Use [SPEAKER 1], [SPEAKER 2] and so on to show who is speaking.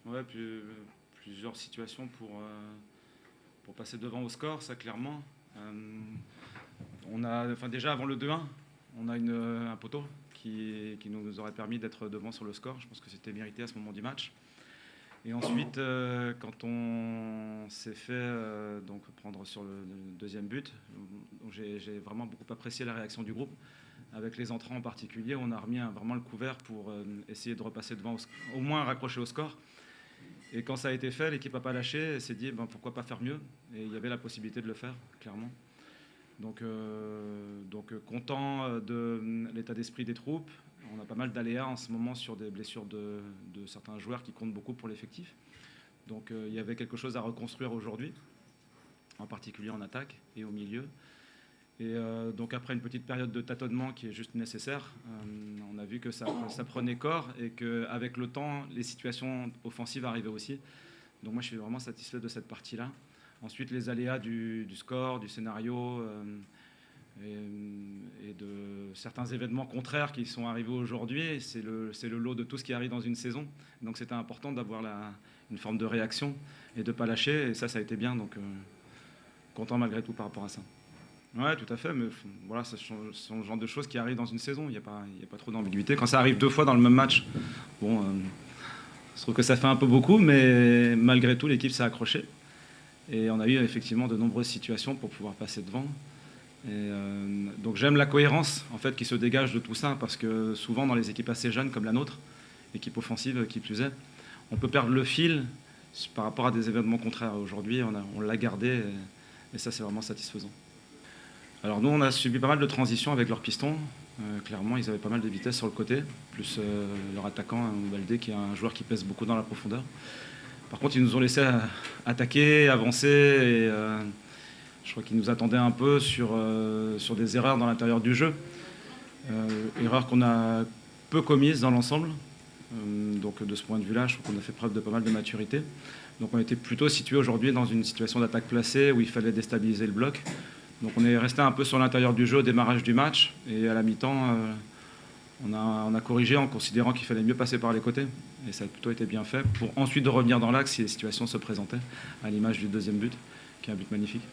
[SPEAKER 1] Ouais, plusieurs situations pour passer devant au score, ça clairement. Déjà avant le 2-1, on a un poteau qui nous aurait permis d'être devant sur le score. Je pense que c'était mérité à ce moment du match. Et ensuite, quand on s'est fait donc prendre sur le deuxième but, j'ai vraiment beaucoup apprécié la réaction du groupe. Avec les entrants en particulier, on a remis vraiment le couvert pour essayer de repasser devant, au moins raccrocher au score. Et quand ça a été fait, l'équipe n'a pas lâché et s'est dit pourquoi pas faire mieux. Et il y avait la possibilité de le faire, clairement. Donc content de l'état d'esprit des troupes. On a pas mal d'aléas en ce moment sur des blessures de certains joueurs qui comptent beaucoup pour l'effectif. Donc il y avait quelque chose à reconstruire aujourd'hui, en particulier en attaque et au milieu. Et donc après une petite période de tâtonnement qui est juste nécessaire, on a vu que ça prenait corps et qu'avec le temps, les situations offensives arrivaient aussi. Donc moi je suis vraiment satisfait de cette partie-là. Ensuite les aléas du score, du scénario et de certains événements contraires qui sont arrivés aujourd'hui. C'est le lot de tout ce qui arrive dans une saison. Donc c'était important d'avoir une forme de réaction et de ne pas lâcher. Et ça a été bien. Donc content malgré tout par rapport à ça. Ouais, tout à fait, mais voilà, ce sont le genre de choses qui arrivent dans une saison. Il n'y a pas trop d'ambiguïté. Quand ça arrive 2 fois dans le même match, bon, je trouve que ça fait un peu beaucoup, mais malgré tout, l'équipe s'est accrochée. Et on a eu effectivement de nombreuses situations pour pouvoir passer devant. Et donc j'aime la cohérence en fait, qui se dégage de tout ça, parce que souvent dans les équipes assez jeunes comme la nôtre, équipe offensive qui plus est, on peut perdre le fil par rapport à des événements contraires. Aujourd'hui, on l'a gardé, et ça c'est vraiment satisfaisant. Alors nous, on a subi pas mal de transitions avec leurs pistons. Clairement, ils avaient pas mal de vitesse sur le côté, plus leur attaquant, Baldé, qui est un joueur qui pèse beaucoup dans la profondeur. Par contre, ils nous ont laissé attaquer, avancer, et je crois qu'ils nous attendaient un peu sur des erreurs dans l'intérieur du jeu. Erreurs qu'on a peu commises dans l'ensemble. Donc de ce point de vue-là, je trouve qu'on a fait preuve de pas mal de maturité. Donc on était plutôt situé aujourd'hui dans une situation d'attaque placée où il fallait déstabiliser le bloc. Donc on est resté un peu sur l'intérieur du jeu au démarrage du match, et à la mi-temps, on a corrigé en considérant qu'il fallait mieux passer par les côtés, et ça a plutôt été bien fait, pour ensuite de revenir dans l'axe si les situations se présentaient, à l'image du deuxième but, qui est un but magnifique.